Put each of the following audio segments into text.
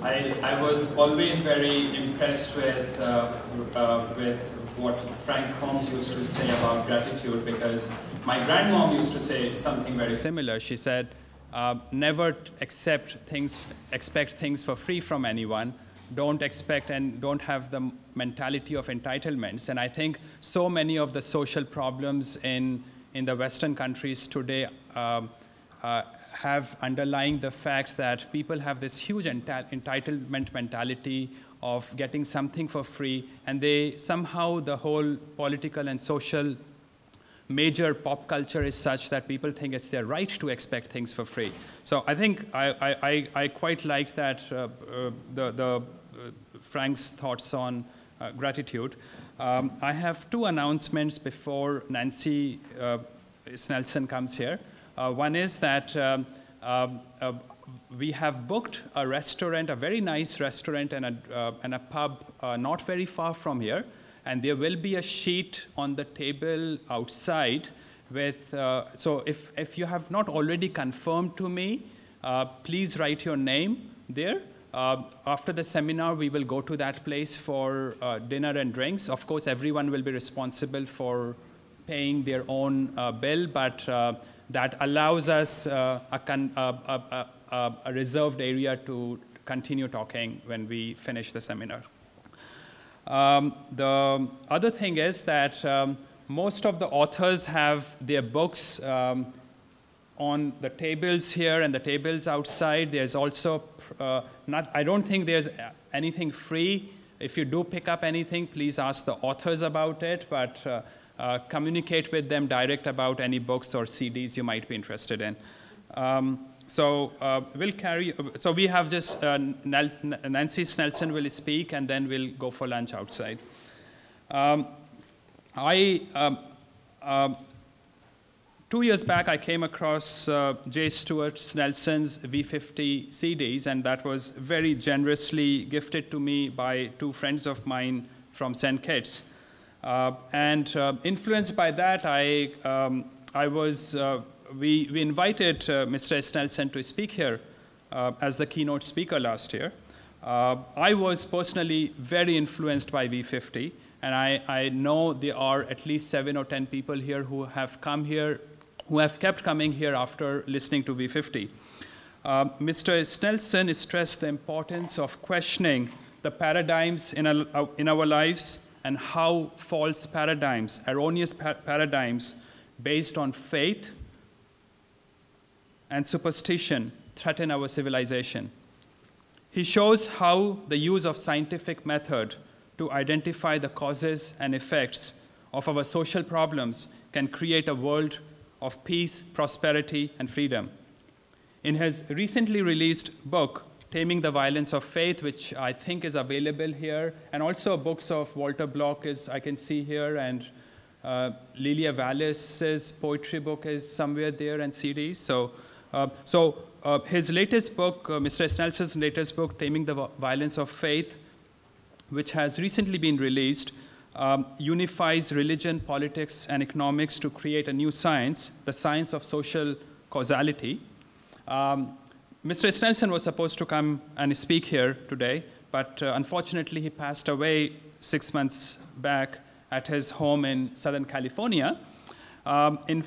I was always very impressed with what Frank Holmes used to say about gratitude, because my grandmom used to say something very similar. She said, never expect things for free from anyone. Don't expect and don't have the mentality of entitlements. And I think so many of the social problems in the Western countries today have underlying the fact that people have this huge entitlement mentality of getting something for free, and they somehow, the whole political and social major pop culture is such that people think it's their right to expect things for free. So I think I quite like that, Frank's thoughts on gratitude. I have two announcements before Nancy Snelson comes here. One is that we have booked a restaurant, a very nice restaurant and a pub not very far from here. And there will be a sheet on the table outside with, so if you have not already confirmed to me, please write your name there. After the seminar, we will go to that place for dinner and drinks. Of course, everyone will be responsible for paying their own bill, but that allows us a reserved area to continue talking when we finish the seminar. The other thing is that most of the authors have their books on the tables here and the tables outside. There's also I don't think there's anything free. If you do pick up anything, please ask the authors about it, but communicate with them direct about any books or CDs you might be interested in. So we'll carry, so we have just Nancy Snelson will speak, and then we'll go for lunch outside. 2 years back, I came across Jay Stuart Snelson's V50 CDs, and that was very generously gifted to me by two friends of mine from St. Kitts. Influenced by that, we invited Mr. Snelson to speak here as the keynote speaker last year. I was personally very influenced by V50, and I know there are at least 7 or 10 people here who have come here, who have kept coming here after listening to V50. Mr. Snelson stressed the importance of questioning the paradigms in our lives and how false paradigms, erroneous paradigms based on faith and superstition threaten our civilization. He shows how the use of scientific method to identify the causes and effects of our social problems can create a world of peace, prosperity, and freedom. In his recently released book, Taming the Violence of Faith, which I think is available here, and also books of Walter Block I can see here, and Lilija Valis's poetry book is somewhere there, and CDs. So his latest book, Mr. Snelson's latest book, Taming the Violence of Faith, which has recently been released, unifies religion, politics, and economics to create a new science, the science of social causality. Mr. Snelson was supposed to come and speak here today, but unfortunately he passed away 6 months back at his home in Southern California. In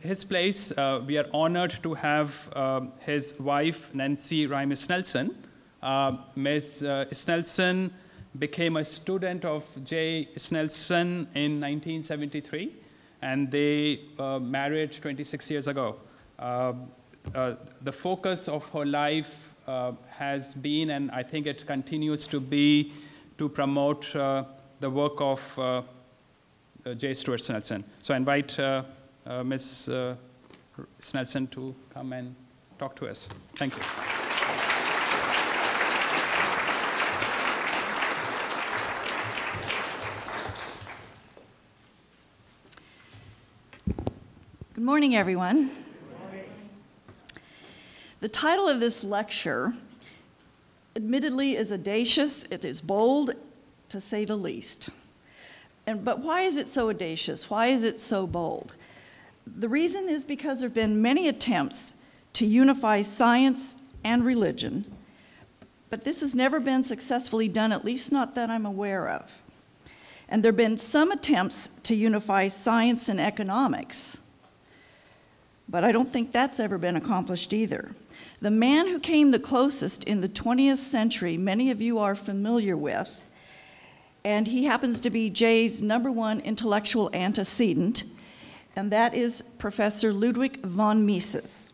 his place, we are honored to have his wife, Nancy Snelson. Ms. Snelson became a student of Jay Snelson in 1973, and they married 26 years ago. The focus of her life has been, and I think it continues to be, to promote the work of Jay Stuart Snelson. So I invite Ms. Snelson to come and talk to us. Thank you. Good morning, everyone. Good morning. The title of this lecture, admittedly, is audacious. It is bold, to say the least. But why is it so audacious? Why is it so bold? The reason is because there have been many attempts to unify science and religion, but this has never been successfully done, at least not that I'm aware of. And there have been some attempts to unify science and economics, but I don't think that's ever been accomplished either. The man who came the closest in the 20th century, many of you are familiar with, and he happens to be Jay's #1 intellectual antecedent, and that is Professor Ludwig von Mises.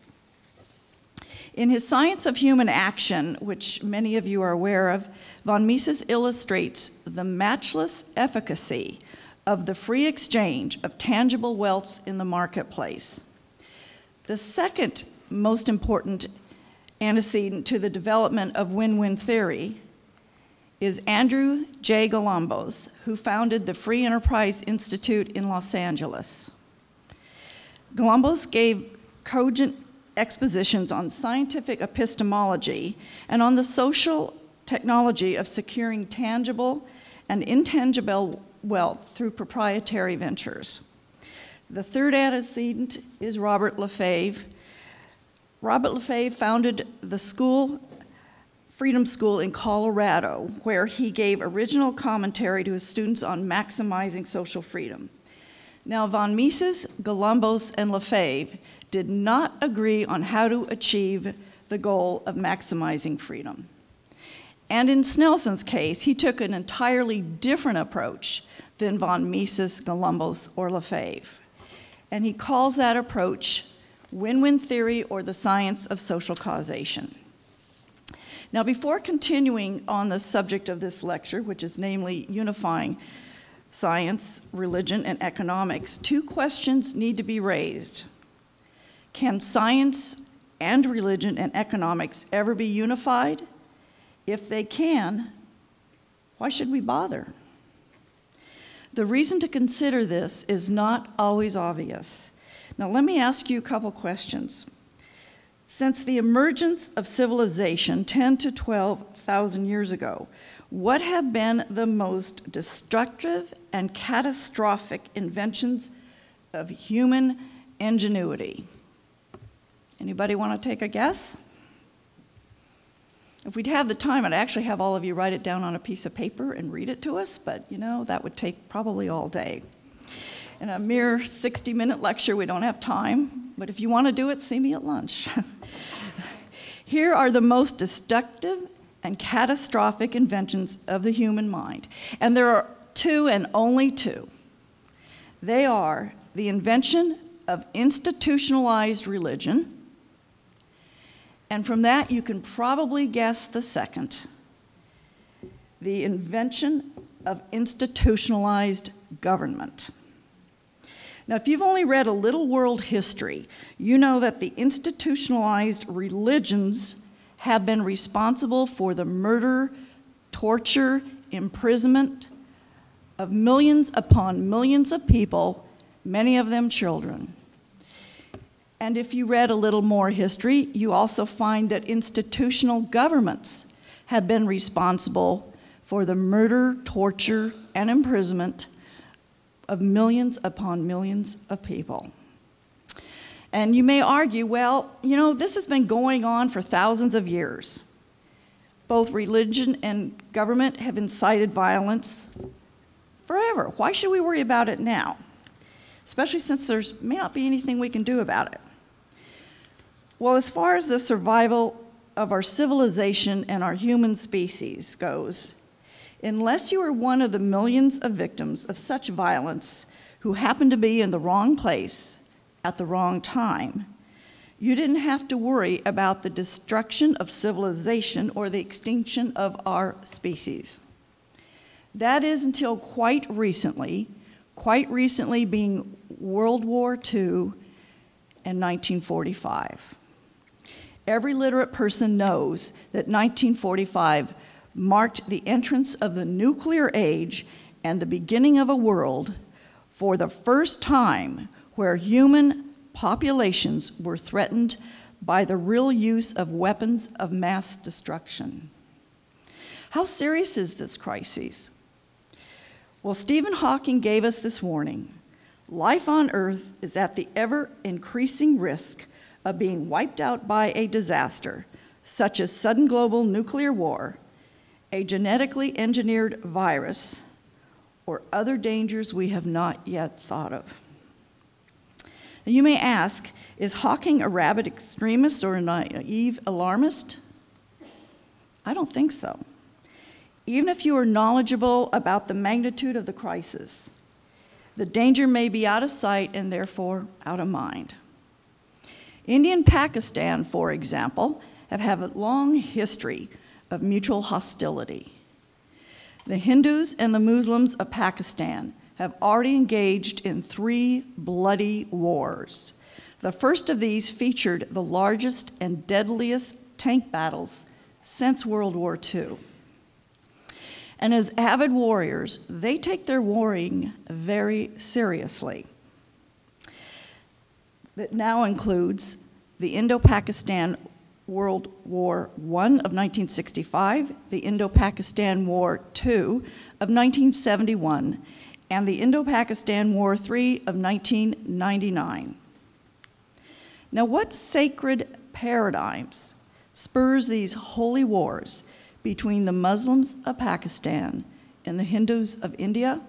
In his Science of Human Action, which many of you are aware of, von Mises illustrates the matchless efficacy of the free exchange of tangible wealth in the marketplace. The second most important antecedent to the development of win-win theory is Andrew J. Galambos, who founded the Free Enterprise Institute in Los Angeles. Galambos gave cogent expositions on scientific epistemology and on the social technology of securing tangible and intangible wealth through proprietary ventures. The third antecedent is Robert Lefebvre. Robert Lefebvre founded the Freedom School in Colorado, where he gave original commentary to his students on maximizing social freedom. Now, von Mises, Galambos, and Lefebvre did not agree on how to achieve the goal of maximizing freedom. And in Snelson's case, he took an entirely different approach than von Mises, Galambos, or Lefebvre. And he calls that approach win-win theory, or the science of social causation. Now, before continuing on the subject of this lecture, which is namely unifying science, religion, and economics, two questions need to be raised. Can science and religion and economics ever be unified? If they can, why should we bother? The reason to consider this is not always obvious. Now, let me ask you a couple questions. Since the emergence of civilization 10 to 12,000 years ago, what have been the most destructive and catastrophic inventions of human ingenuity? Anybody want to take a guess? If we'd have the time, I'd actually have all of you write it down on a piece of paper and read it to us, but you know, that would take probably all day. In a mere 60-minute lecture, we don't have time, but if you want to do it, see me at lunch. Here are the most destructive and catastrophic inventions of the human mind, and there are two and only two. They are the invention of institutionalized religion, and from that you can probably guess the second, the invention of institutionalized government. Now, if you've only read a little world history, you know that the institutionalized religions have been responsible for the murder, torture, imprisonment of millions upon millions of people, many of them children. And if you read a little more history, you also find that institutional governments have been responsible for the murder, torture, and imprisonment of millions upon millions of people. And you may argue, well, you know, this has been going on for thousands of years. Both religion and government have incited violence forever. Why should we worry about it now? Especially since there may not be anything we can do about it. Well, as far as the survival of our civilization and our human species goes, unless you are one of the millions of victims of such violence who happen to be in the wrong place at the wrong time, you didn't have to worry about the destruction of civilization or the extinction of our species. That is until quite recently being World War II and 1945. Every literate person knows that 1945 marked the entrance of the nuclear age and the beginning of a world for the first time where human populations were threatened by the real use of weapons of mass destruction. How serious is this crisis? Well, Stephen Hawking gave us this warning. Life on Earth is at the ever-increasing risk of being wiped out by a disaster, such as sudden global nuclear war, a genetically engineered virus, or other dangers we have not yet thought of. Now, you may ask, is Hawking a rabid extremist or a naive alarmist? I don't think so. Even if you are knowledgeable about the magnitude of the crisis, the danger may be out of sight and therefore out of mind. India and Pakistan, for example, have had a long history of mutual hostility. The Hindus and the Muslims of Pakistan have already engaged in 3 bloody wars. The first of these featured the largest and deadliest tank battles since World War II. And as avid warriors, they take their warring very seriously. That now includes the Indo-Pakistan World War I of 1965, the Indo-Pakistan War II of 1971, and the Indo-Pakistan War III of 1999. Now, what sacred paradigms spurs these holy wars between the Muslims of Pakistan and the Hindus of India?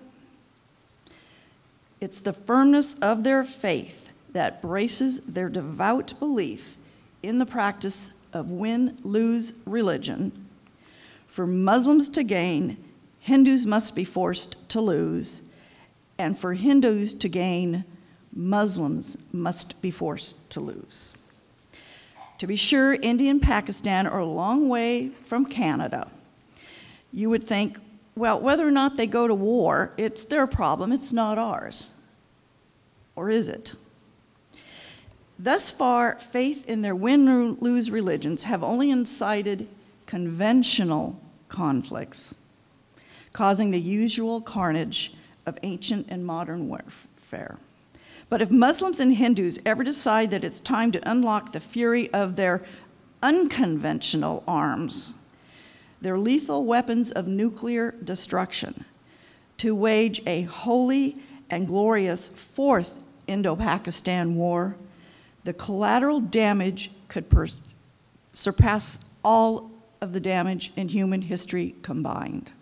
It's the firmness of their faith that braces their devout belief in the practice of win-lose religion. For Muslims to gain, Hindus must be forced to lose, and for Hindus to gain, Muslims must be forced to lose. To be sure, India and Pakistan are a long way from Canada. You would think, well, whether or not they go to war, it's their problem, it's not ours. Or is it? Thus far, faith in their win-lose religions have only incited conventional conflicts, causing the usual carnage of ancient and modern warfare. But if Muslims and Hindus ever decide that it's time to unlock the fury of their unconventional arms, their lethal weapons of nuclear destruction, to wage a holy and glorious 4th Indo-Pakistan War, the collateral damage could surpass all of the damage in human history combined.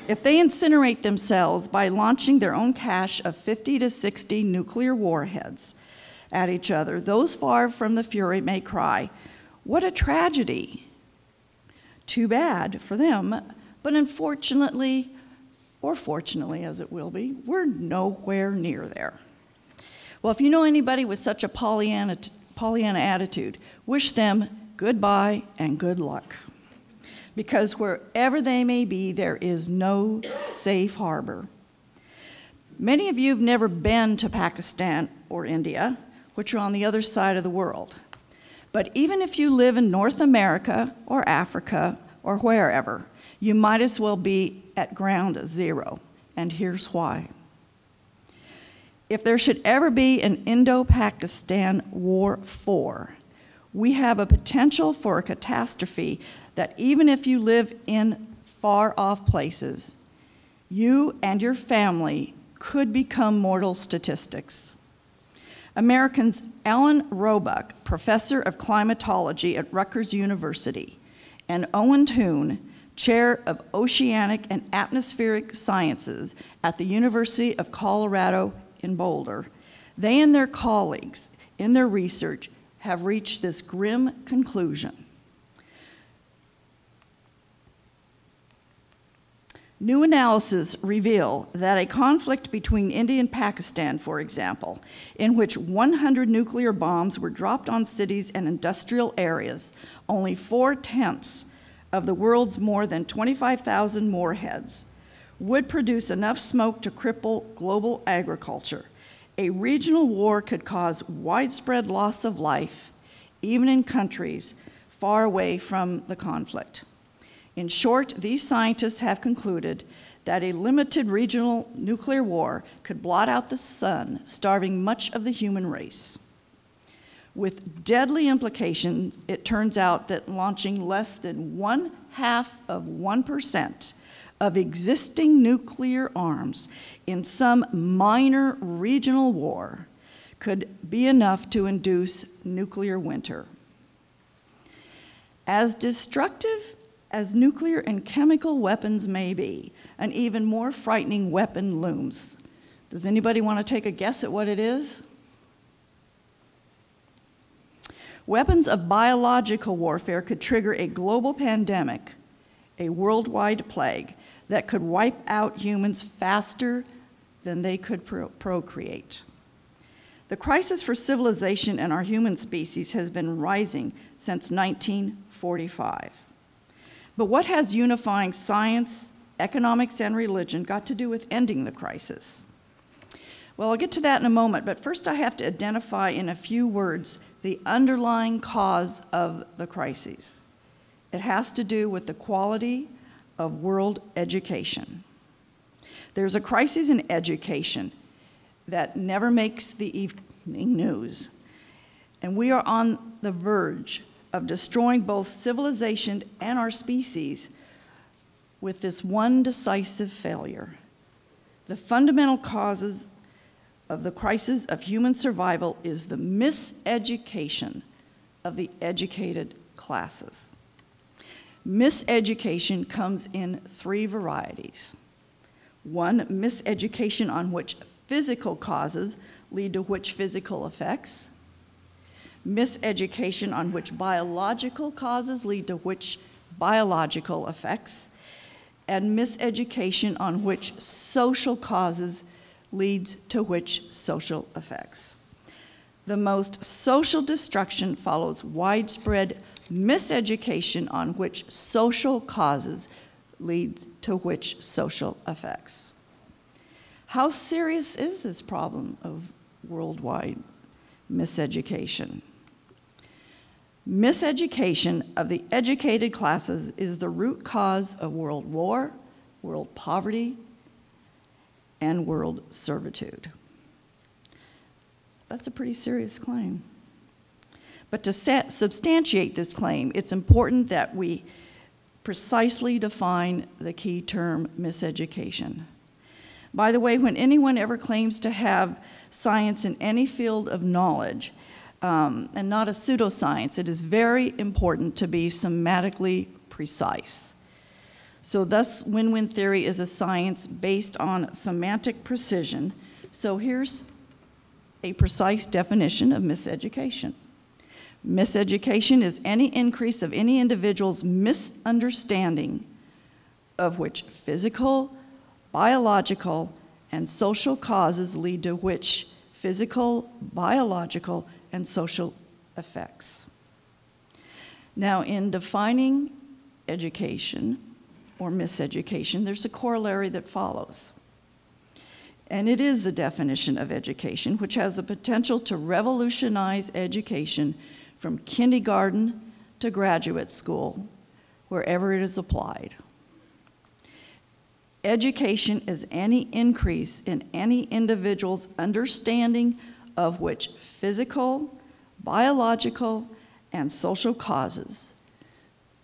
If they incinerate themselves by launching their own cache of 50 to 60 nuclear warheads at each other, those far from the fury may cry, "What a tragedy!" Too bad for them, but unfortunately, or fortunately as it will be, we're nowhere near there. Well, if you know anybody with such a Pollyanna attitude, wish them goodbye and good luck. Because wherever they may be, there is no safe harbor. Many of you have never been to Pakistan or India, which are on the other side of the world. But even if you live in North America or Africa or wherever, you might as well be at ground zero. And here's why. If there should ever be an Indo-Pakistan War IV, we have a potential for a catastrophe that even if you live in far-off places, you and your family could become mortal statistics. Americans Alan Roebuck, professor of climatology at Rutgers University, and Owen Toon, chair of oceanic and atmospheric sciences at the University of Colorado in Boulder, they and their colleagues in their research have reached this grim conclusion. New analysis reveal that a conflict between India and Pakistan, for example, in which 100 nuclear bombs were dropped on cities and industrial areas, only 4/10 of the world's more than 25,000 warheads, would produce enough smoke to cripple global agriculture. A regional war could cause widespread loss of life, even in countries far away from the conflict. In short, these scientists have concluded that a limited regional nuclear war could blot out the sun, starving much of the human race. With deadly implications, it turns out that launching less than 0.5% of existing nuclear arms in some minor regional war could be enough to induce nuclear winter. As destructive as nuclear and chemical weapons may be, an even more frightening weapon looms. Does anybody want to take a guess at what it is? Weapons of biological warfare could trigger a global pandemic, a worldwide plague that could wipe out humans faster than they could procreate. The crisis for civilization and our human species has been rising since 1945. But what has unifying science, economics, and religion got to do with ending the crisis? Well, I'll get to that in a moment, but first I have to identify in a few words the underlying cause of the crises. It has to do with the quality of world education. There's a crisis in education that never makes the evening news, and we are on the verge of destroying both civilization and our species with this one decisive failure. The fundamental causes of the crisis of human survival is the miseducation of the educated classes. Miseducation comes in three varieties. One, miseducation on which physical causes lead to which physical effects. Miseducation on which biological causes lead to which biological effects. And miseducation on which social causes leads to which social effects. The most social destruction follows widespread miseducation on which social causes lead to which social effects. How serious is this problem of worldwide miseducation? Miseducation of the educated classes is the root cause of world war, world poverty, and world servitude. That's a pretty serious claim. But to substantiate this claim, it's important that we precisely define the key term miseducation. By the way, when anyone ever claims to have science in any field of knowledge, and not a pseudoscience, it is very important to be semantically precise. So thus, win-win theory is a science based on semantic precision. So here's a precise definition of miseducation. Miseducation is any increase of any individual's misunderstanding of which physical, biological, and social causes lead to which physical, biological, and social effects. Now, in defining education, or miseducation, there's a corollary that follows. And it is the definition of education, which has the potential to revolutionize education from kindergarten to graduate school, wherever it is applied. Education is any increase in any individual's understanding of which physical, biological, and social causes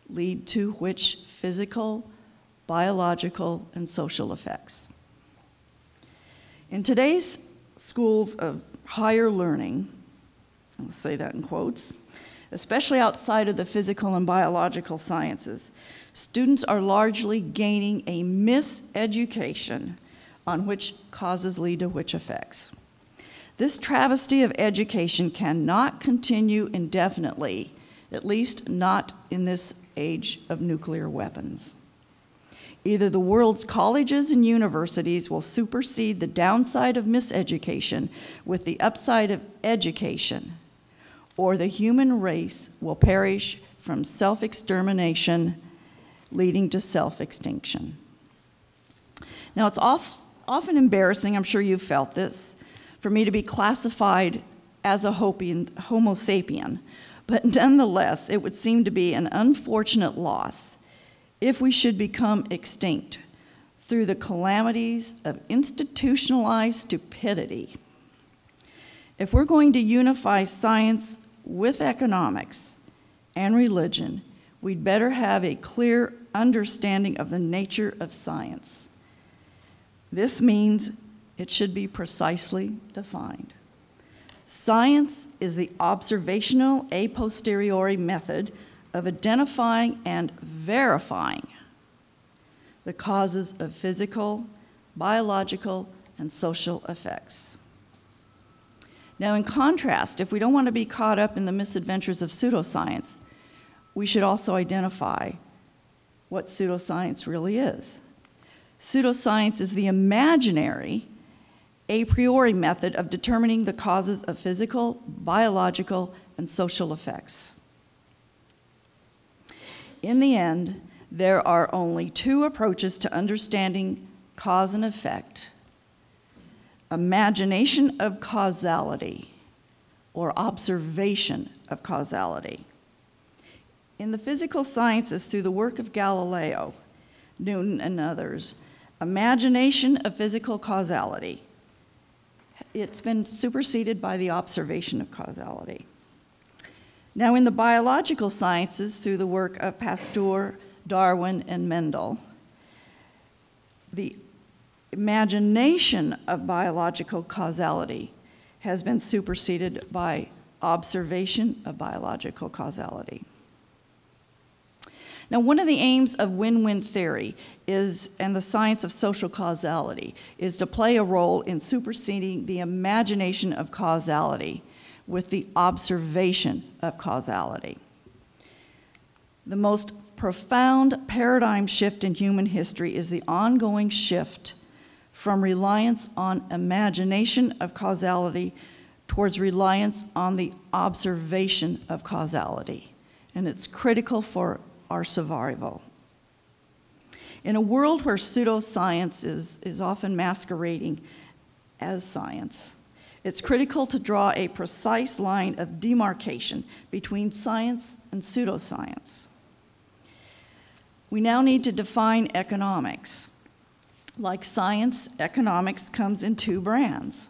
lead to which physical, biological, and social effects. In today's schools of higher learning, I'll say that in quotes, especially outside of the physical and biological sciences, students are largely gaining a miseducation on which causes lead to which effects. This travesty of education cannot continue indefinitely, at least not in this age of nuclear weapons. Either the world's colleges and universities will supersede the downside of miseducation with the upside of education, or the human race will perish from self-extermination, leading to self-extinction. Now, it's often embarrassing, I'm sure you've felt this, for me to be classified as a Homo sapien, but nonetheless, it would seem to be an unfortunate loss if we should become extinct through the calamities of institutionalized stupidity. If we're going to unify science with economics and religion, we'd better have a clear understanding of the nature of science. This means it should be precisely defined. Science is the observational a posteriori method of identifying and verifying the causes of physical, biological, and social effects. Now, in contrast, if we don't want to be caught up in the misadventures of pseudoscience, we should also identify what pseudoscience really is. Pseudoscience is the imaginary, a priori method of determining the causes of physical, biological, and social effects. In the end, there are only two approaches to understanding cause and effect: imagination of causality or observation of causality. In the physical sciences, through the work of Galileo, Newton, and others, imagination of physical causality, it's been superseded by the observation of causality. Now, in the biological sciences, through the work of Pasteur, Darwin, and Mendel, the imagination of biological causality has been superseded by observation of biological causality. Now, one of the aims of win-win theory and the science of social causality is to play a role in superseding the imagination of causality with the observation of causality. The most profound paradigm shift in human history is the ongoing shift from reliance on imagination of causality towards reliance on the observation of causality. And it's critical for our survival. In a world where pseudoscience is often masquerading as science, it's critical to draw a precise line of demarcation between science and pseudoscience. We now need to define economics. Like science, economics comes in two brands.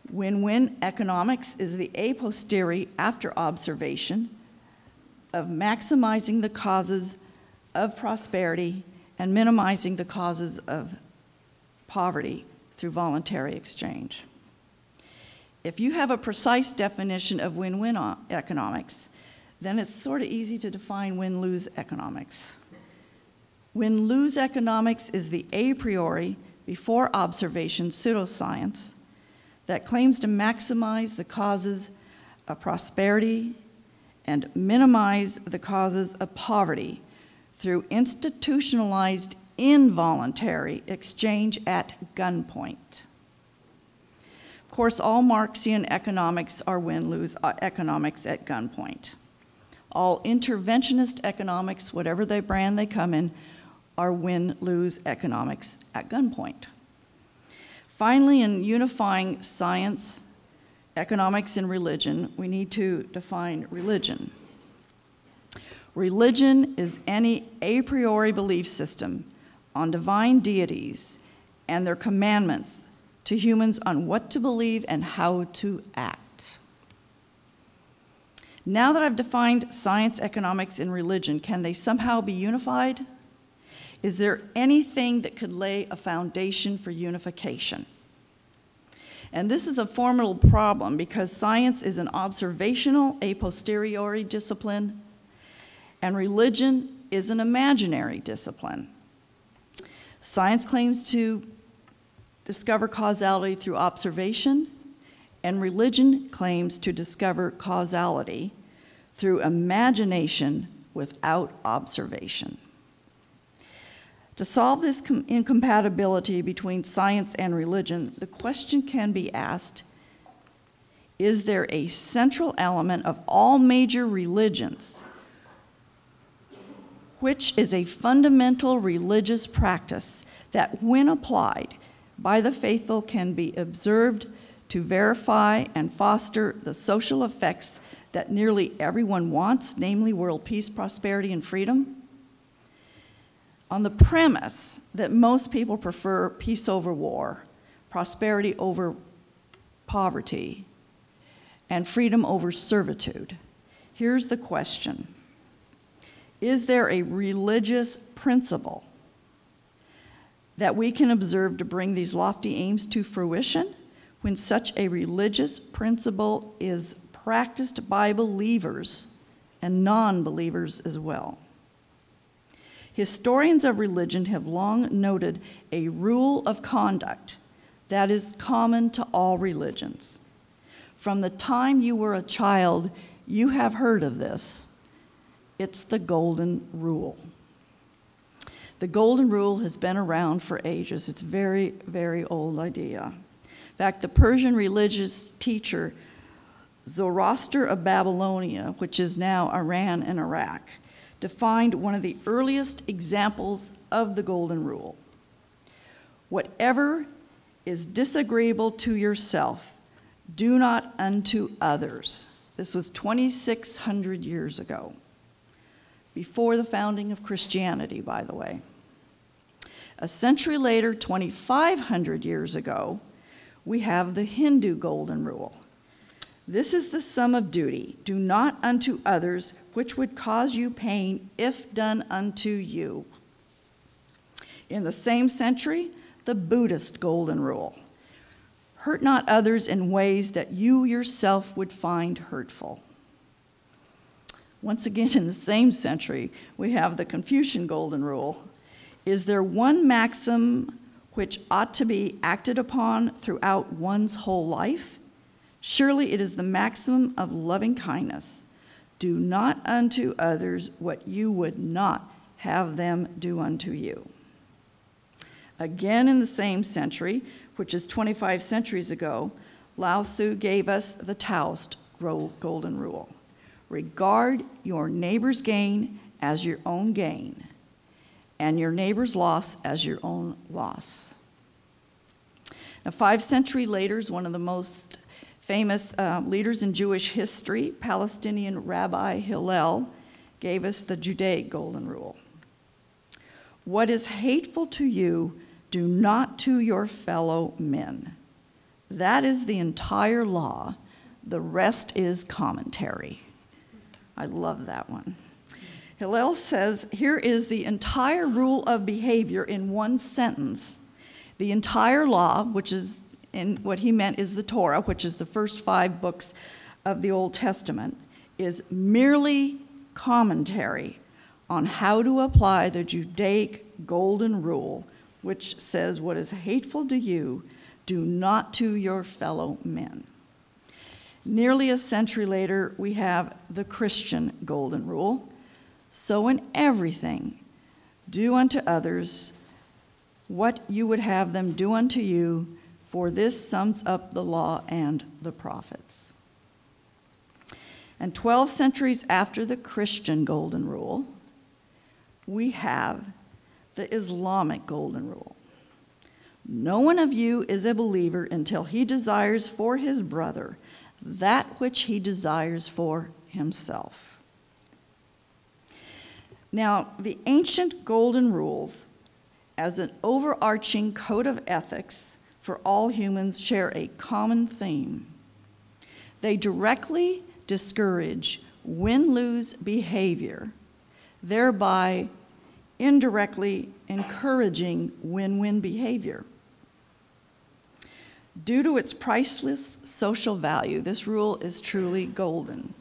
Win-win economics is the a posteriori, after observation, of maximizing the causes of prosperity and minimizing the causes of poverty through voluntary exchange. If you have a precise definition of win-win economics, then it's sort of easy to define win-lose economics. Win-lose economics is the a priori, before observation pseudoscience that claims to maximize the causes of prosperity and minimize the causes of poverty through institutionalized involuntary exchange at gunpoint. Of course, all Marxian economics are win-lose economics at gunpoint. All interventionist economics, whatever the brand they come in, are win-lose economics at gunpoint. Finally, in unifying science, economics, and religion, we need to define religion. Religion is any a priori belief system on divine deities and their commandments to humans on what to believe and how to act. Now that I've defined science, economics, and religion, can they somehow be unified? Is there anything that could lay a foundation for unification? And this is a formidable problem because science is an observational, a posteriori discipline, and religion is an imaginary discipline. Science claims to discover causality through observation, and religion claims to discover causality through imagination without observation. To solve this incompatibility between science and religion, the question can be asked, is there a central element of all major religions which is a fundamental religious practice that, when applied by the faithful, can be observed to verify and foster the social effects that nearly everyone wants, namely world peace, prosperity, and freedom? On the premise that most people prefer peace over war, prosperity over poverty, and freedom over servitude, here's the question. Is there a religious principle that we can observe to bring these lofty aims to fruition when such a religious principle is practiced by believers and non-believers as well. Historians of religion have long noted a rule of conduct that is common to all religions. From the time you were a child, you have heard of this. It's the Golden Rule. The Golden Rule has been around for ages. It's a very, very old idea. In fact, the Persian religious teacher Zoroaster of Babylonia, which is now Iran and Iraq, defined one of the earliest examples of the Golden Rule. Whatever is disagreeable to yourself, do not unto others. This was 2,600 years ago, before the founding of Christianity, by the way. A century later, 2,500 years ago, we have the Hindu Golden Rule. This is the sum of duty. Do not unto others which would cause you pain if done unto you. In the same century, the Buddhist Golden Rule. Hurt not others in ways that you yourself would find hurtful. Once again, in the same century, we have the Confucian Golden Rule. Is there one maxim which ought to be acted upon throughout one's whole life? Surely it is the maxim of loving kindness. Do not unto others what you would not have them do unto you. Again, in the same century, which is 25 centuries ago, Lao Tzu gave us the Taoist Golden Rule. Regard your neighbor's gain as your own gain, and your neighbor's loss as your own loss. Now, 5 centuries later, one of the most famous leaders in Jewish history, Palestinian Rabbi Hillel, gave us the Judaic Golden Rule. What is hateful to you, do not to your fellow men. That is the entire law. The rest is commentary. I love that one. Hillel says, here is the entire rule of behavior in one sentence. The entire law, which is in what he meant is the Torah, which is the first 5 books of the Old Testament, is merely commentary on how to apply the Judaic Golden Rule, which says, what is hateful to you, do not to your fellow men. Nearly a century later, we have the Christian Golden Rule. So in everything, do unto others what you would have them do unto you, for this sums up the law and the prophets. And 12 centuries after the Christian Golden Rule, we have the Islamic Golden Rule. No one of you is a believer until he desires for his brother that which he desires for himself. Now, the ancient Golden Rules, as an overarching code of ethics for all humans, share a common theme. They directly discourage win-lose behavior, thereby indirectly encouraging win-win behavior. Due to its priceless social value, this rule is truly golden.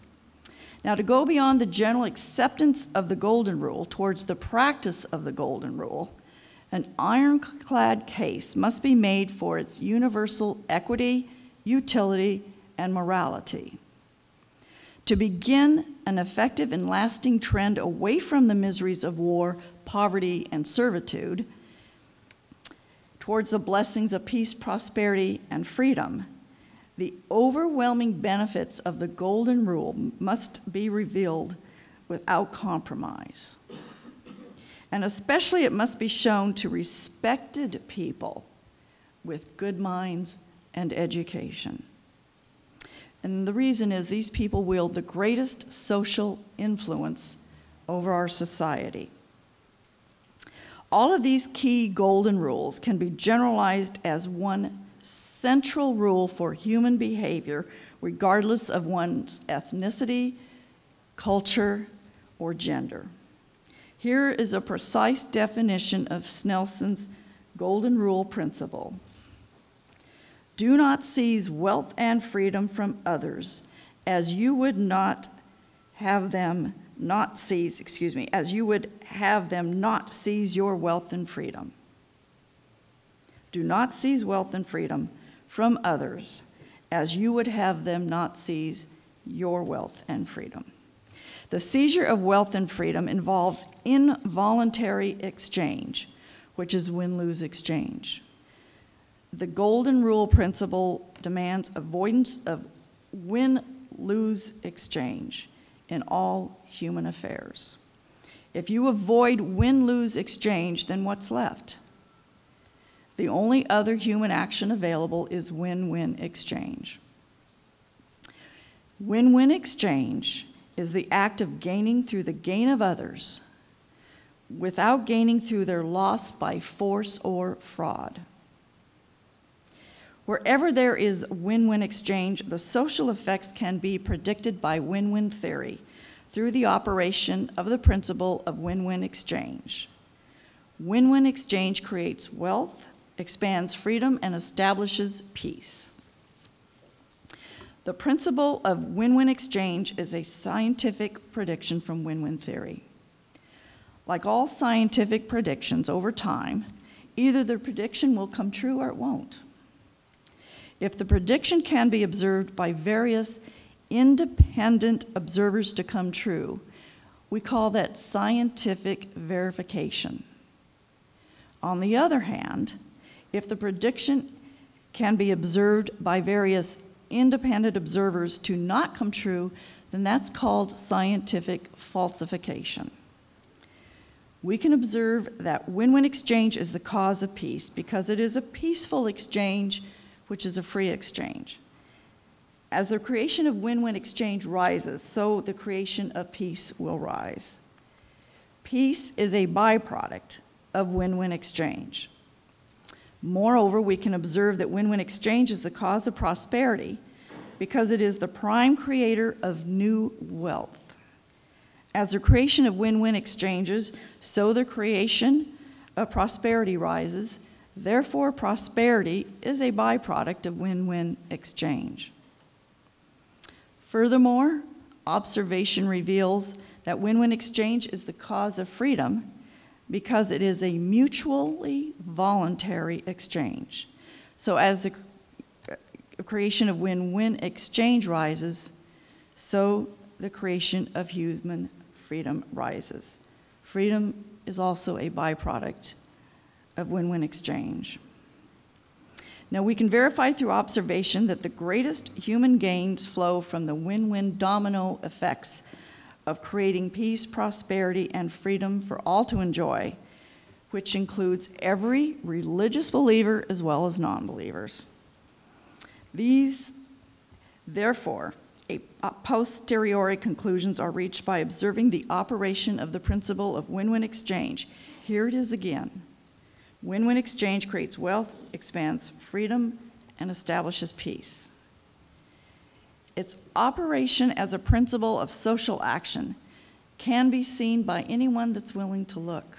Now, to go beyond the general acceptance of the Golden Rule towards the practice of the Golden Rule, an ironclad case must be made for its universal equity, utility, and morality. To begin an effective and lasting trend away from the miseries of war, poverty, and servitude, towards the blessings of peace, prosperity, and freedom, the overwhelming benefits of the Golden Rule must be revealed without compromise. And especially it must be shown to respected people with good minds and education. And the reason is these people wield the greatest social influence over our society. All of these key golden rules can be generalized as one central rule for human behavior, regardless of one's ethnicity, culture, or gender. Here is a precise definition of Snelson's Golden Rule principle. Do not seize wealth and freedom from others, as you would not have them not seize, as you would have them not seize your wealth and freedom. Do not seize wealth and freedom from others, as you would have them not seize your wealth and freedom. The seizure of wealth and freedom involves involuntary exchange, which is win-lose exchange. The golden rule principle demands avoidance of win-lose exchange in all human affairs. If you avoid win-lose exchange, then what's left? The only other human action available is win-win exchange. Win-win exchange is the act of gaining through the gain of others without gaining through their loss by force or fraud. Wherever there is win-win exchange, the social effects can be predicted by win-win theory through the operation of the principle of win-win exchange. Win-win exchange creates wealth, expands freedom, and establishes peace. The principle of win-win exchange is a scientific prediction from win-win theory. Like all scientific predictions over time, either the prediction will come true or it won't. If the prediction can be observed by various independent observers to come true, we call that scientific verification. On the other hand, if the prediction can be observed by various independent observers to not come true, then that's called scientific falsification. We can observe that win-win exchange is the cause of peace because it is a peaceful exchange, which is a free exchange. As the creation of win-win exchange rises, so the creation of peace will rise. Peace is a byproduct of win-win exchange. Moreover, we can observe that win-win exchange is the cause of prosperity because it is the prime creator of new wealth. As the creation of win-win exchanges, so the creation of prosperity rises. Therefore, prosperity is a byproduct of win-win exchange. Furthermore, observation reveals that win-win exchange is the cause of freedom because it is a mutually voluntary exchange. So as the creation of win-win exchange rises, so the creation of human freedom rises. Freedom is also a byproduct of win-win exchange. Now we can verify through observation that the greatest human gains flow from the win-win domino effects of creating peace, prosperity, and freedom for all to enjoy, which includes every religious believer as well as non-believers. These, therefore, a posteriori conclusions are reached by observing the operation of the principle of win-win exchange. Here it is again. Win-win exchange creates wealth, expands freedom, and establishes peace. Its operation as a principle of social action can be seen by anyone that's willing to look.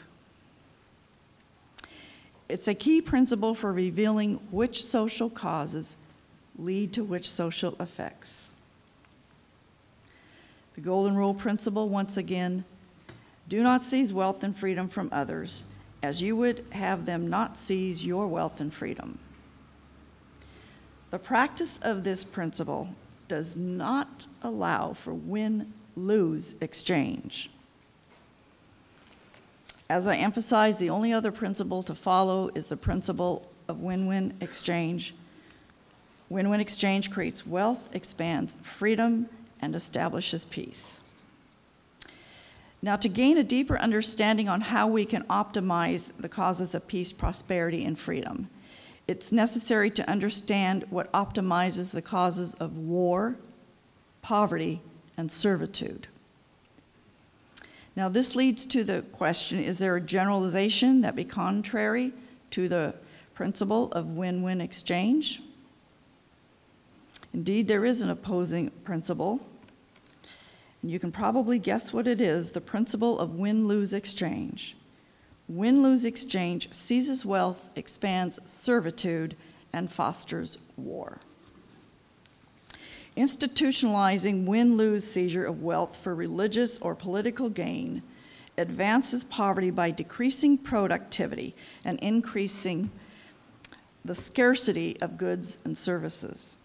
It's a key principle for revealing which social causes lead to which social effects. The Golden Rule principle, once again, do not seize wealth and freedom from others, as you would have them not seize your wealth and freedom. The practice of this principle does not allow for win-lose exchange. As I emphasized, the only other principle to follow is the principle of win-win exchange. Win-win exchange creates wealth, expands freedom, and establishes peace. Now, to gain a deeper understanding on how we can optimize the causes of peace, prosperity, and freedom, it's necessary to understand what optimizes the causes of war, poverty, and servitude. Now, this leads to the question, is there a generalization that be contrary to the principle of win-win exchange? Indeed, there is an opposing principle, and you can probably guess what it is, the principle of win-lose exchange. Win-lose exchange seizes wealth, expands servitude, and fosters war. Institutionalizing win-lose seizure of wealth for religious or political gain advances poverty by decreasing productivity and increasing the scarcity of goods and services.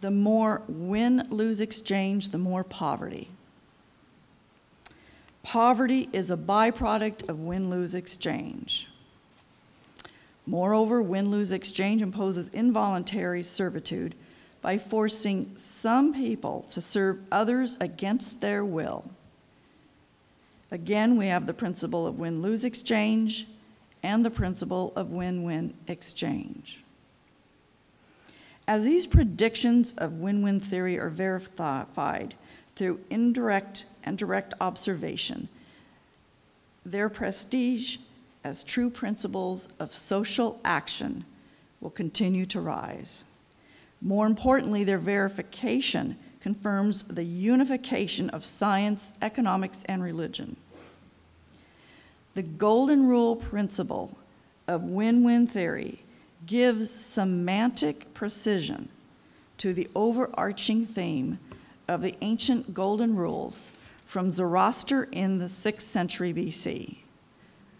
The more win-lose exchange, the more poverty. Poverty is a byproduct of win-lose exchange. Moreover, win-lose exchange imposes involuntary servitude by forcing some people to serve others against their will. Again, we have the principle of win-lose exchange and the principle of win-win exchange. As these predictions of win-win theory are verified through indirect and direct observation, their prestige as true principles of social action will continue to rise. More importantly, their verification confirms the unification of science, economics, and religion. The golden rule principle of win-win theory gives semantic precision to the overarching theme of the ancient golden rules from Zoroaster in the 6th century BC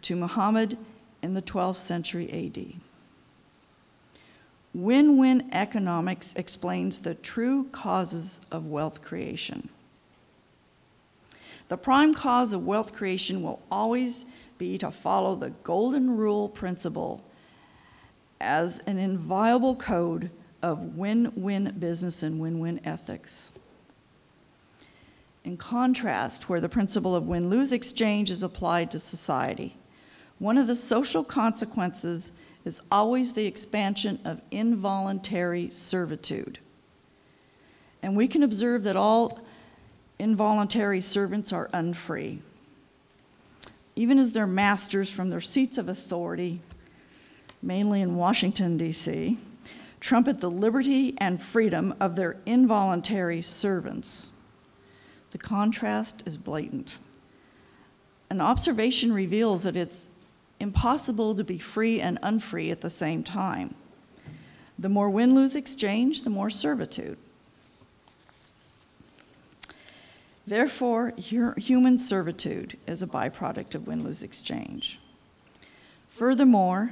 to Muhammad in the 12th century AD. Win-win economics explains the true causes of wealth creation. The prime cause of wealth creation will always be to follow the golden rule principle as an inviolable code of win-win business and win-win ethics. In contrast, where the principle of win-lose exchange is applied to society, one of the social consequences is always the expansion of involuntary servitude. And we can observe that all involuntary servants are unfree, even as their masters from their seats of authority, mainly in Washington, D.C., trumpet the liberty and freedom of their involuntary servants. The contrast is blatant. An observation reveals that it's impossible to be free and unfree at the same time. The more win-lose exchange, the more servitude. Therefore, human servitude is a byproduct of win-lose exchange. Furthermore,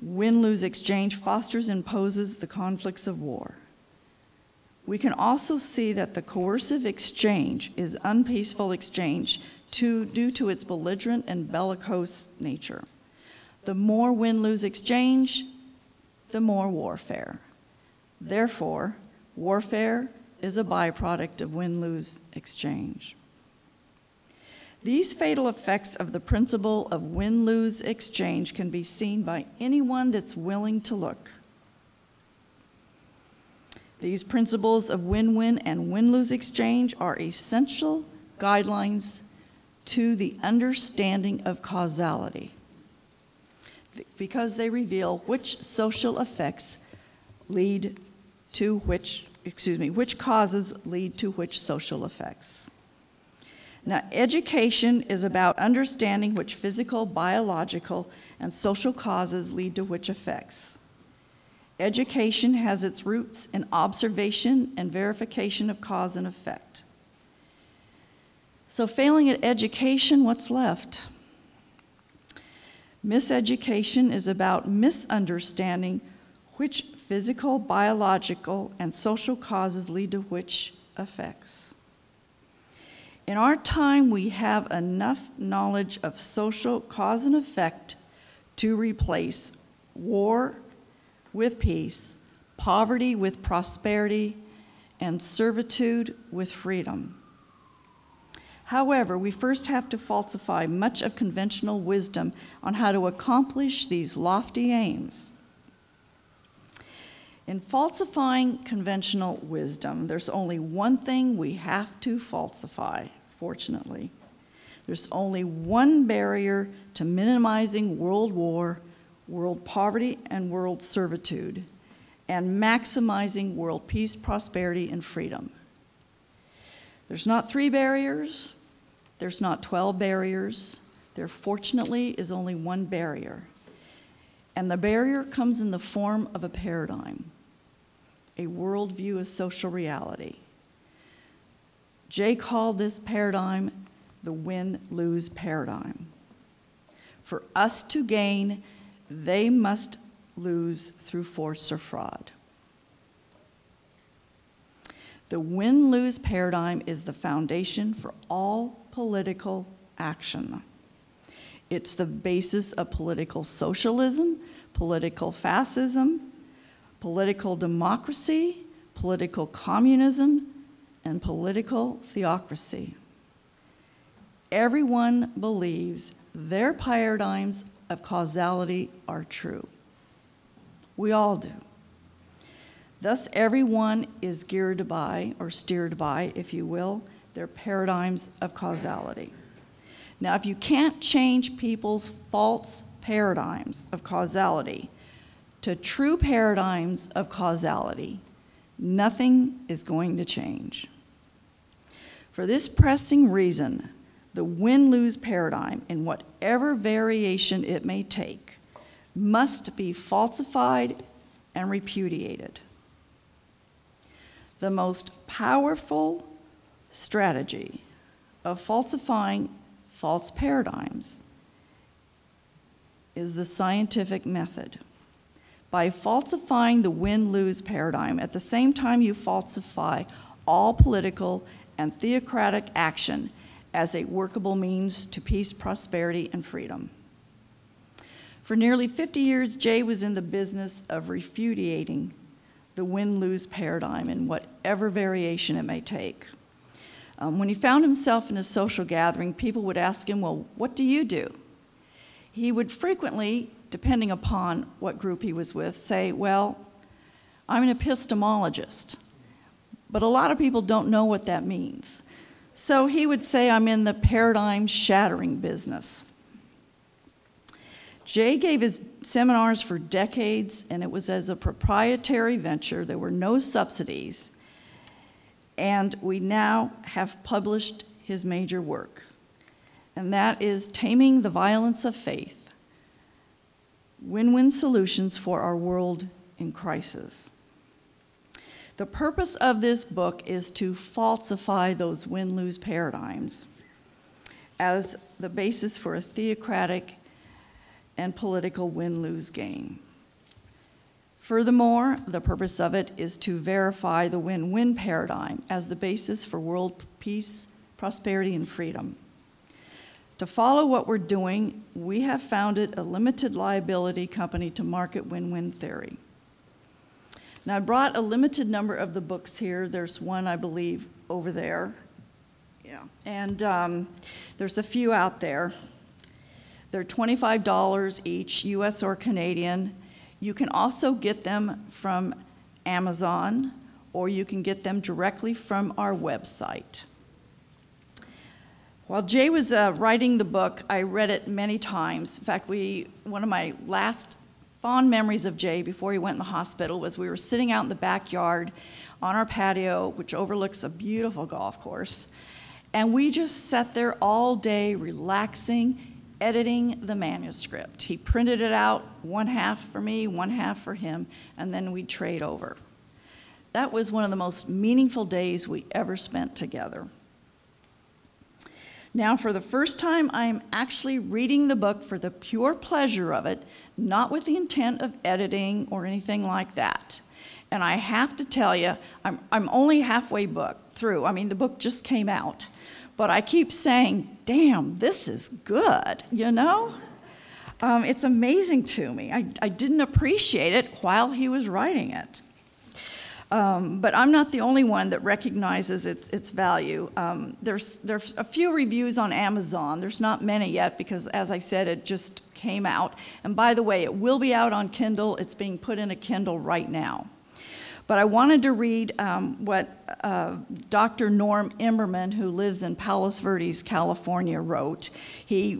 win-lose exchange fosters and imposes the conflicts of war. We can also see that the coercive exchange is unpeaceful exchange due to its belligerent and bellicose nature. The more win-lose exchange, the more warfare. Therefore, warfare is a byproduct of win-lose exchange. These fatal effects of the principle of win-lose exchange can be seen by anyone that's willing to look. These principles of win-win and win-lose exchange are essential guidelines to the understanding of causality, because they reveal which social effects lead to which causes lead to which social effects. Now, education is about understanding which physical, biological, and social causes lead to which effects. Education has its roots in observation and verification of cause and effect. So failing at education, what's left? Miseducation is about misunderstanding which physical, biological, and social causes lead to which effects. In our time, we have enough knowledge of social cause and effect to replace war with peace, poverty with prosperity, and servitude with freedom. However, we first have to falsify much of conventional wisdom on how to accomplish these lofty aims. In falsifying conventional wisdom, there's only one thing we have to falsify, fortunately. There's only one barrier to minimizing world war, world poverty, and world servitude, and maximizing world peace, prosperity, and freedom. There's not 3 barriers. There's not 12 barriers. There, fortunately, is only one barrier. And the barrier comes in the form of a paradigm. a worldview of social reality. Jay called this paradigm the win-lose paradigm. For us to gain, they must lose through force or fraud. The win-lose paradigm is the foundation for all political action. It's the basis of political socialism, political fascism, political democracy, political communism, and political theocracy. Everyone believes their paradigms of causality are true. We all do. Thus, everyone is geared by, or steered by, if you will, their paradigms of causality. Now, if you can't change people's false paradigms of causality to true paradigms of causality, nothing is going to change. For this pressing reason, the win-lose paradigm, in whatever variation it may take, must be falsified and repudiated. The most powerful strategy of falsifying false paradigms is the scientific method. By falsifying the win-lose paradigm, at the same time you falsify all political and theocratic action as a workable means to peace, prosperity, and freedom. For nearly 50 years, Jay was in the business of repudiating the win-lose paradigm in whatever variation it may take. When he found himself in a social gathering, people would ask him, well, what do you do? He would frequently, depending upon what group he was with, say, well, I'm an epistemologist. But a lot of people don't know what that means. So he would say, I'm in the paradigm-shattering business. Jay gave his seminars for decades, and it was as a proprietary venture. There were no subsidies. And we now have published his major work, and that is Taming the Violence of Faith, Win-Win Solutions for Our World in Crisis. The purpose of this book is to falsify those win-lose paradigms as the basis for a theocratic and political win-lose game. Furthermore, the purpose of it is to verify the win-win paradigm as the basis for world peace, prosperity, and freedom. To follow what we're doing, we have founded a limited liability company to market win-win theory. Now, I brought a limited number of the books here. There's one, I believe, over there. Yeah. And there's a few out there. They're $25 each, US or Canadian. You can also get them from Amazon, or you can get them directly from our website. While Jay was writing the book, I read it many times. In fact, one of my last fond memories of Jay before he went in the hospital was we were sitting out in the backyard on our patio, which overlooks a beautiful golf course, and we just sat there all day relaxing, editing the manuscript. He printed it out, one half for me, one half for him, and then we'd trade over. That was one of the most meaningful days we ever spent together. Now, for the first time, I'm actually reading the book for the pure pleasure of it, not with the intent of editing or anything like that. And I have to tell you, I'm only halfway through. I mean, the book just came out. But I keep saying, damn, this is good, you know? It's amazing to me. I didn't appreciate it while he was writing it. But I'm not the only one that recognizes its value. There's a few reviews on Amazon. There's not many yet because, as I said, it just came out. And by the way, it will be out on Kindle. It's being put in a Kindle right now. But I wanted to read what Dr. Norm Immerman, who lives in Palos Verdes, California, wrote. He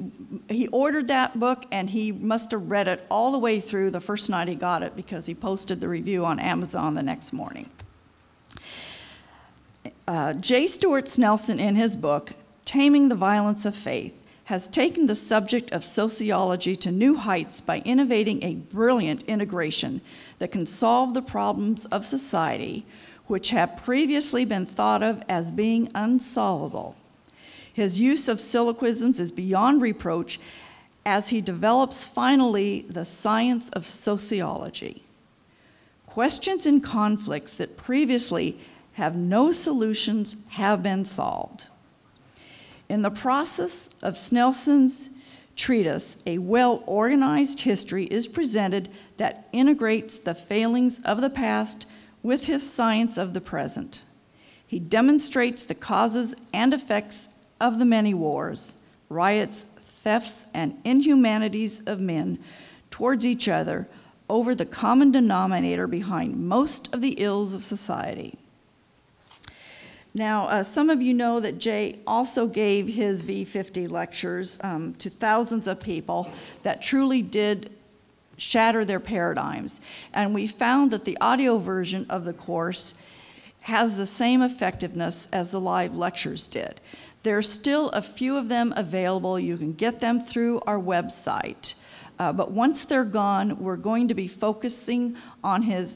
ordered that book, and he must have read it all the way through the first night he got it because he posted the review on Amazon the next morning. Jay Stuart Snelson, in his book, Taming the Violence of Faith, has taken the subject of sociology to new heights by innovating a brilliant integration that can solve the problems of society which have previously been thought of as being unsolvable. His use of syllogisms is beyond reproach as he develops finally the science of sociology. Questions and conflicts that previously have no solutions have been solved. In the process of Snelson's treatise, a well-organized history is presented that integrates the failings of the past with his science of the present. He demonstrates the causes and effects of the many wars, riots, thefts, and inhumanities of men towards each other over the common denominator behind most of the ills of society. Now, some of you know that Jay also gave his V50 lectures to thousands of people that truly did shatter their paradigms. And we found that the audio version of the course has the same effectiveness as the live lectures did. There's still a few of them available. You can get them through our website. But once they're gone, we're going to be focusing on his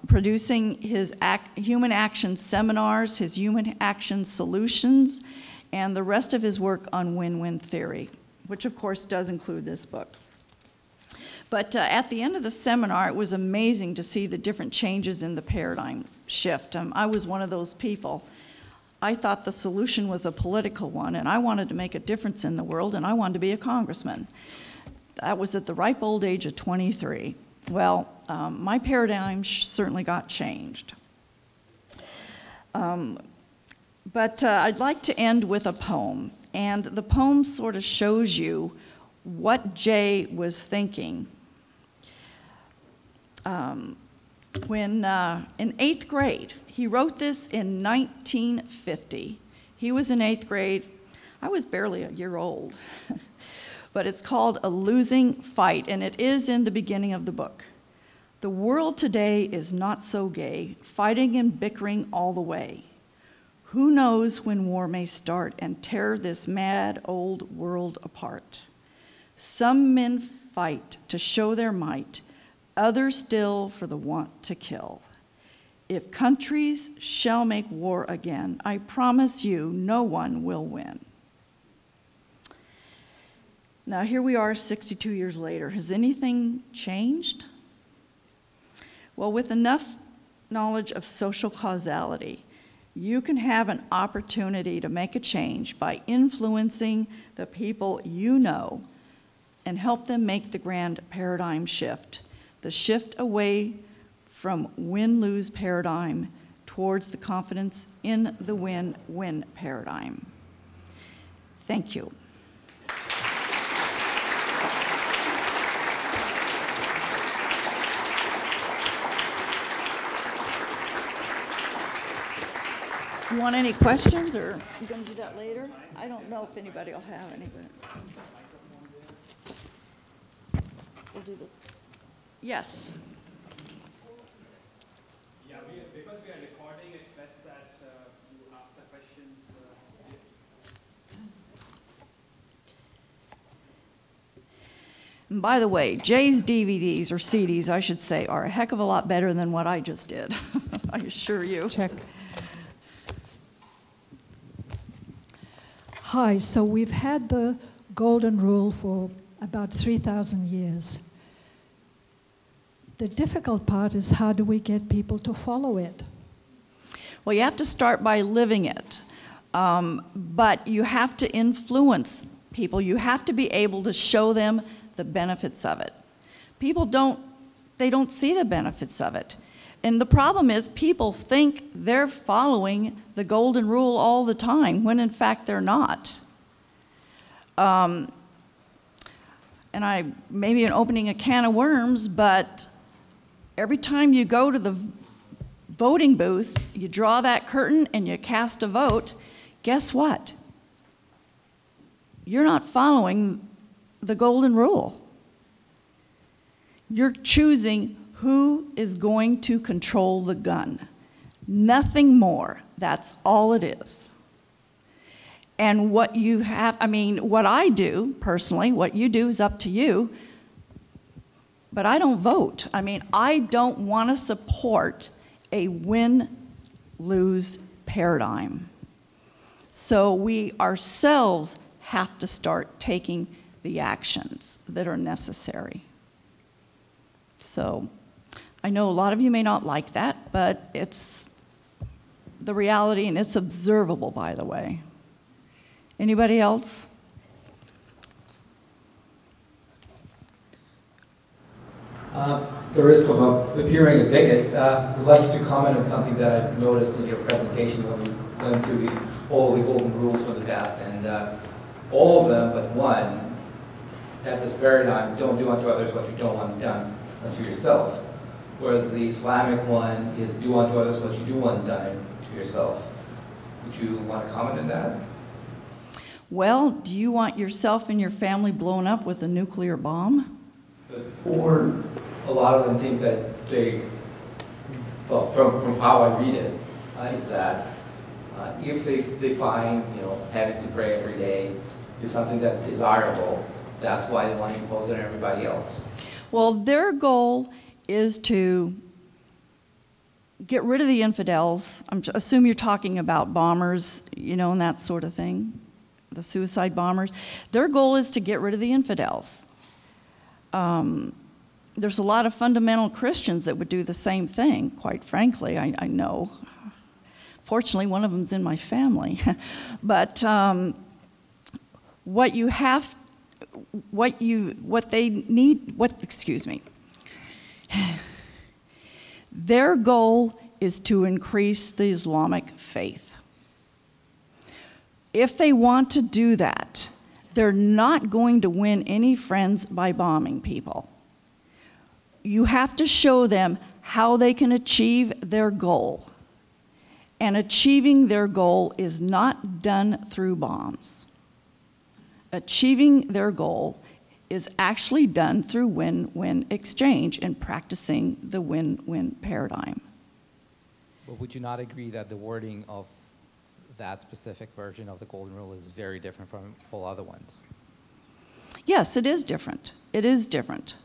producing his human action seminars, his human action solutions, and the rest of his work on win-win theory, which of course does include this book. But at the end of the seminar, it was amazing to see the different changes in the paradigm shift. I was one of those people. I thought the solution was a political one, and I wanted to make a difference in the world, and I wanted to be a congressman. That was at the ripe old age of 23. Well, my paradigm certainly got changed. But I'd like to end with a poem. And the poem sort of shows you what Jay was thinking when in 8th grade. He wrote this in 1950. He was in 8th grade. I was barely a year old. But it's called A Losing Fight, and it is in the beginning of the book. The world today is not so gay, fighting and bickering all the way. Who knows when war may start and tear this mad old world apart? Some men fight to show their might, others still for the want to kill. If countries shall make war again, I promise you no one will win. Now, here we are 62 years later. Has anything changed? Well, with enough knowledge of social causality, you can have an opportunity to make a change by influencing the people you know and help them make the grand paradigm shift, the shift away from win-lose paradigm towards the confidence in the win-win paradigm. Thank you. You want any questions, or are you going to do that later? I don't know if anybody will have any. We'll do the. Yes. Yeah, because we are recording, it's best that you ask the questions. And by the way, Jay's DVDs, or CDs, I should say, are a heck of a lot better than what I just did. I assure you. Check. Hi, so we've had the golden rule for about 3,000 years. The difficult part is, how do we get people to follow it? Well, you have to start by living it. But you have to influence people. You have to be able to show them the benefits of it. People don't see the benefits of it. And the problem is, people think they're following the golden rule all the time, when in fact they're not. And I maybe am opening a can of worms, but every time you go to the voting booth, you draw that curtain and you cast a vote, guess what? You're not following the golden rule. You're choosing who is going to control the gun. Nothing more. That's all it is. And what you have, I mean, what I do personally, what you do is up to you, but I don't vote. I mean, I don't want to support a win-lose paradigm. So we ourselves have to start taking the actions that are necessary. So I know a lot of you may not like that, but it's the reality, and it's observable, by the way. Anybody else? The risk of appearing a bigot, I'd like you to comment on something that I noticed in your presentation when you went through all the golden rules from the past, and all of them but one have this paradigm: don't do unto others what you don't want done unto yourself. Whereas the Islamic one is do unto others what you do want done to yourself. Would you want to comment on that? Well, do you want yourself and your family blown up with a nuclear bomb? Or a lot of them think that they, well, from how I read it, is that if they find, having to pray every day is something that's desirable, that's why they want to impose it on everybody else. Well, their goal is to get rid of the infidels. I assume you're talking about bombers, and that sort of thing, the suicide bombers. Their goal is to get rid of the infidels. There's a lot of fundamental Christians that would do the same thing, quite frankly, I know. Fortunately, one of them's in my family. But their goal is to increase the Islamic faith. If they want to do that, they're not going to win any friends by bombing people. You have to show them how they can achieve their goal. And achieving their goal is not done through bombs. Achieving their goal is actually done through win-win exchange and practicing the win-win paradigm. But would you not agree that the wording of that specific version of the Golden Rule is very different from all other ones? Yes, it is different. It is different.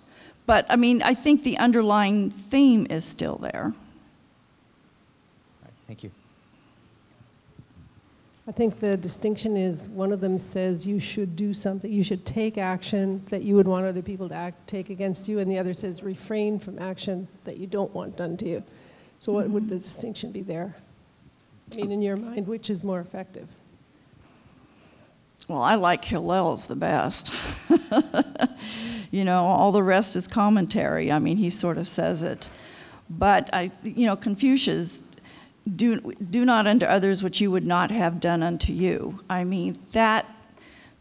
But, I think the underlying theme is still there. All right, thank you. I think the distinction is one of them says you should do something, you should take action that you would want other people to take against you, and the other says refrain from action that you don't want done to you. So what would the distinction be there? In your mind, which is more effective? Well, I like Hillel's the best. All the rest is commentary. He sort of says it. But, Confucius, do not unto others what you would not have done unto you. That,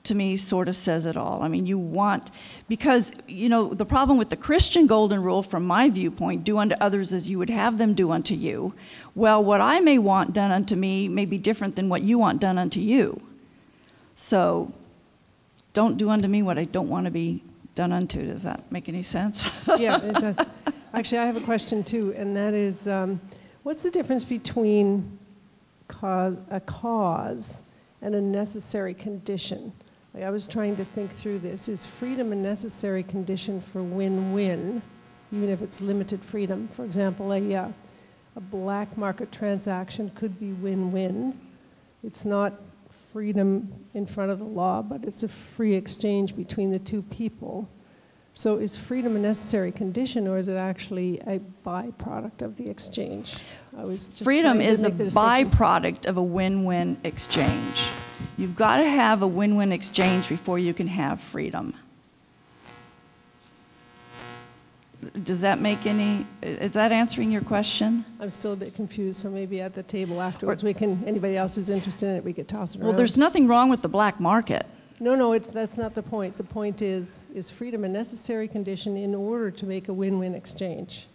to me, sort of says it all. You want, because, the problem with the Christian golden rule, from my viewpoint, do unto others as you would have them do unto you. Well, what I may want done unto me may be different than what you want done unto you. So, don't do unto me what I don't want to be done unto. Does that make any sense? Yeah, it does. Actually, I have a question too, and that is, what's the difference between a cause and a necessary condition? I was trying to think through this. Is freedom a necessary condition for win-win, even if it's limited freedom? For example, a black market transaction could be win-win. It's not freedom in front of the law, but it's a free exchange between the two people. So is freedom a necessary condition, or is it actually a byproduct of the exchange? Freedom is a byproduct of a win-win exchange. You've got to have a win-win exchange before you can have freedom. Does that make is that answering your question? I'm still a bit confused, so maybe at the table afterwards anybody else who's interested in it, we could toss it around. Well, there's nothing wrong with the black market. No, that's not the point. The point is freedom a necessary condition in order to make a win-win exchange?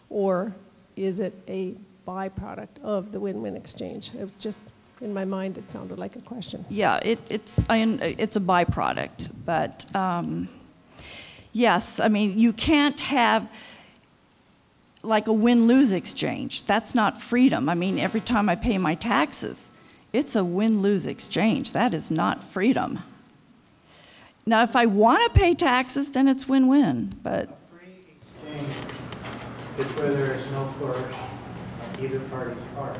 Or is it a byproduct of the win-win exchange? In my mind, it sounded like a question. Yeah, it's a byproduct, but yes, you can't have like a win-lose exchange. That's not freedom. Every time I pay my taxes, It's a win-lose exchange. That is not freedom. Now, if I want to pay taxes, then it's win-win, but... A free exchange is where there is no coercion on either party's part.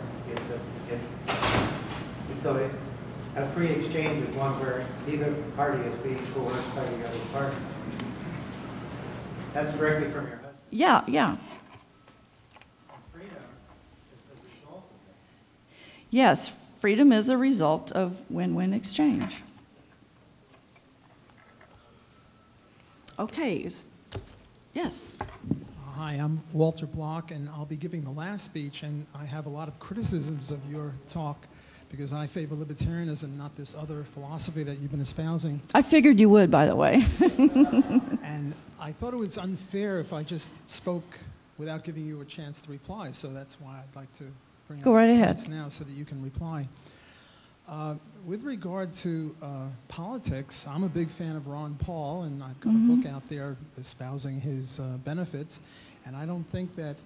So a free exchange is one where neither party is being coerced by the other party. That's directly from your husband. Yeah, yeah. Freedom is the result of that. Yes, freedom is a result of win-win exchange. Okay, yes. Hi, I'm Walter Block, and I'll be giving the last speech, and I have a lot of criticisms of your talk because I favor libertarianism, not this other philosophy that you've been espousing. I figured you would, by the way. And I thought it was unfair if I just spoke without giving you a chance to reply, so that's why I'd like to bring Go right ahead. points now so that you can reply. With regard to politics, I'm a big fan of Ron Paul, and I've got a book out there espousing his benefits, and I don't think that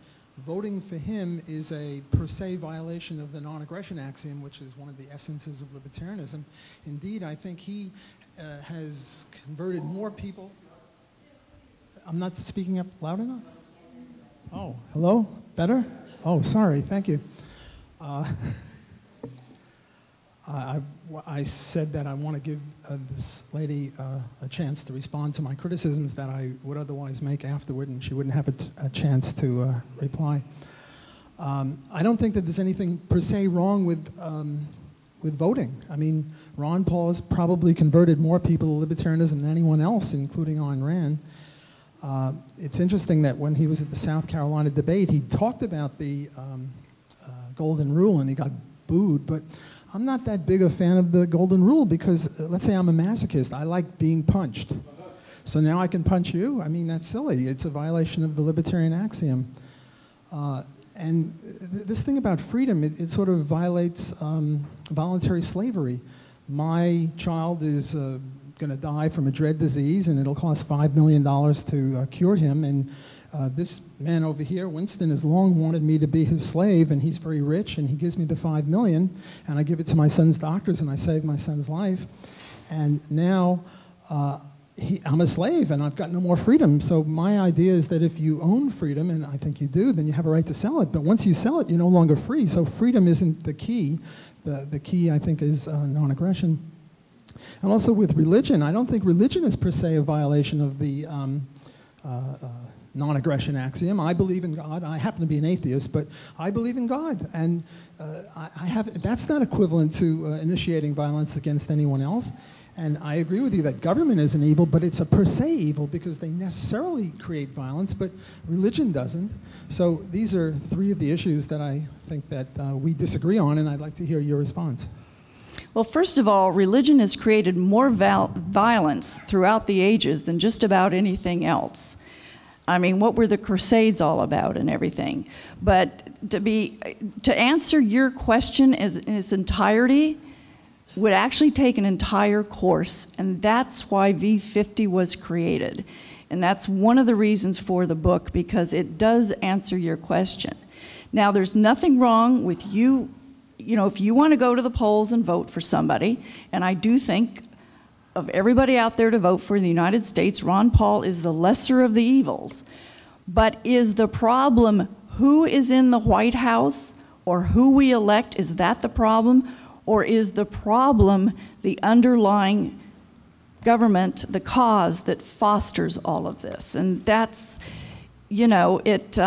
voting for him is a per se violation of the non-aggression axiom, which is one of the essences of libertarianism. Indeed, I think he has converted more people. I'm not speaking up loud enough? Oh, hello? Better? Oh, sorry, thank you. I said that I want to give this lady a chance to respond to my criticisms that I would otherwise make afterward, and she wouldn't have a chance to reply. I don't think that there's anything per se wrong with voting. I mean, Ron Paul has probably converted more people to libertarianism than anyone else, including Ayn Rand. It's interesting that when he was at the South Carolina debate, he talked about the Golden Rule, and he got booed, but I'm not that big a fan of the Golden Rule because, let's say I'm a masochist. I like being punched. So now I can punch you? I mean, that's silly. It's a violation of the libertarian axiom. And this thing about freedom, it sort of violates voluntary slavery. My child is going to die from a dread disease, and it'll cost $5 million to cure him. And this man over here, Winston, has long wanted me to be his slave, and he's very rich, and he gives me the $5 million, and I give it to my son's doctors, and I save my son's life. And now I'm a slave, and I've got no more freedom. So my idea is that if you own freedom, and I think you do, then you have a right to sell it. But once you sell it, you're no longer free. So freedom isn't the key. The key, I think, is non-aggression. And also with religion, I don't think religion is per se a violation of the non-aggression axiom. I believe in God. I happen to be an atheist, but I believe in God. And that's not equivalent to initiating violence against anyone else. And I agree with you that government is an evil, but it's a per se evil because they necessarily create violence, but religion doesn't. So these are three of the issues that I think that we disagree on, and I'd like to hear your response. Well, first of all, religion has created more violence throughout the ages than just about anything else. I mean, what were the Crusades all about and everything? But to answer your question in its entirety would actually take an entire course, and that's why V50 was created. And that's one of the reasons for the book, because it does answer your question. Now, there's nothing wrong with you know, if you want to go to the polls and vote for somebody, and I do think of everybody out there to vote for the United States, Ron Paul is the lesser of the evils. But is the problem who is in the White House or who we elect? Is that the problem? Or is the problem the underlying government, the cause that fosters all of this? And that's, you know, it...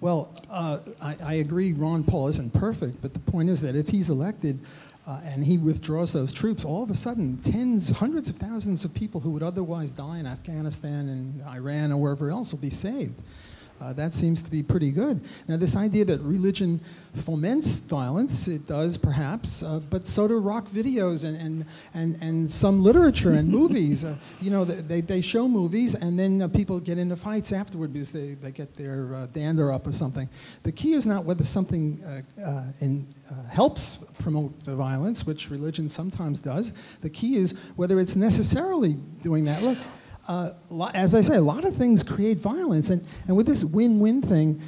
Well, I agree Ron Paul isn't perfect, but the point is that if he's elected and he withdraws those troops, all of a sudden hundreds of thousands of people who would otherwise die in Afghanistan and Iran or wherever else will be saved. That seems to be pretty good. Now, this idea that religion foments violence, it does perhaps, but so do rock videos and some literature and movies. You know, they show movies and then people get into fights afterward because they get their dander up or something. The key is not whether something helps promote the violence, which religion sometimes does. The key is whether it's necessarily doing that. Look. As I say, a lot of things create violence, and with this win-win thing,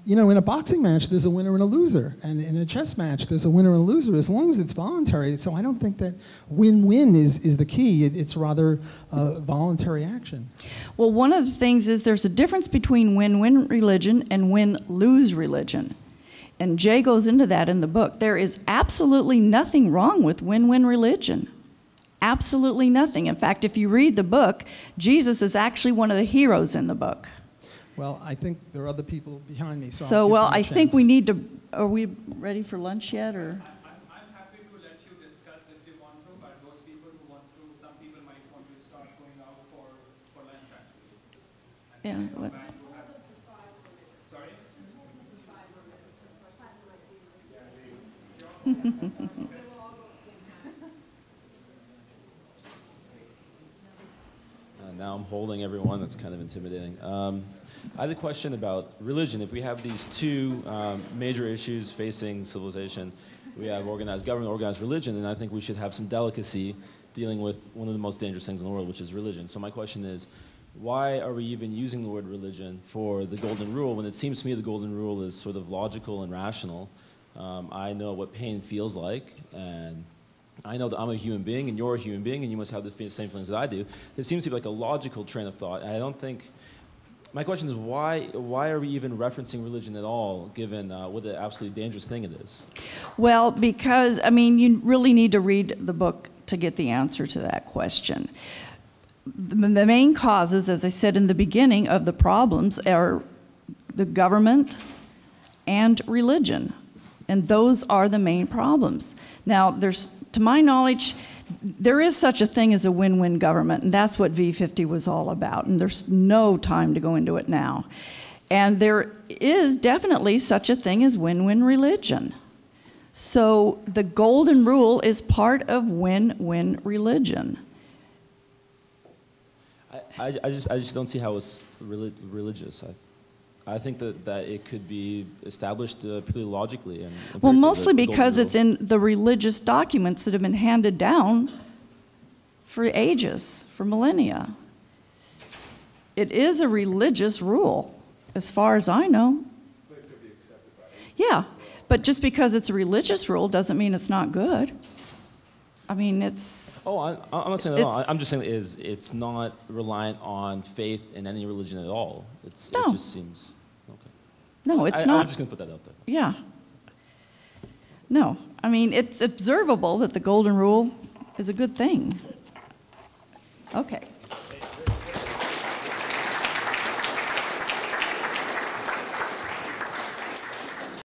you know, in a boxing match, there's a winner and a loser. And in a chess match, there's a winner and a loser, as long as it's voluntary. So I don't think that win-win is the key. It's rather voluntary action. Well, one of the things is there's a difference between win-win religion and win-lose religion. And Jay goes into that in the book. There is absolutely nothing wrong with win-win religion. Absolutely nothing. In fact, if you read the book, Jesus is actually one of the heroes in the book. Well, I think there are other people behind me. So well, I think we need to, are we ready for lunch yet, or? I'm happy to let you discuss if you want to, but those people who want to, some people might want to start going out for lunch, actually. And Yeah. What? Sorry? Now I'm holding everyone. That's kind of intimidating. I had a question about religion. If we have these two major issues facing civilization, we have organized government, organized religion, and I think we should have some delicacy dealing with one of the most dangerous things in the world, which is religion. So my question is, why are we even using the word religion for the golden rule when it seems to me the golden rule is sort of logical and rational? I know what pain feels like, and I know that I'm a human being and you're a human being and you must have the same feelings that I do. It seems to be like a logical train of thought. And I don't think, my question is why are we even referencing religion at all, given what an absolutely dangerous thing it is? Well, because, I mean, you really need to read the book to get the answer to that question. The main causes, as I said in the beginning, of the problems are the government and religion. And those are the main problems. Now, to my knowledge, there is such a thing as a win-win government, and that's what V50 was all about, and there's no time to go into it now. And there is definitely such a thing as win-win religion. So the golden rule is part of win-win religion. I just don't see how it's religious. I think that it could be established pretty logically. And well, mostly because it's in the religious documents that have been handed down for ages, for millennia. It is a religious rule, as far as I know. But it could be accepted by yeah, but just because it's a religious rule doesn't mean it's not good. I mean, it's... Oh, I'm not saying that at all. I'm just saying it's not reliant on faith in any religion at all. It just seems... Okay. No, it's not. I'm just going to put that out there. Yeah. No, I mean, it's observable that the golden rule is a good thing. Okay.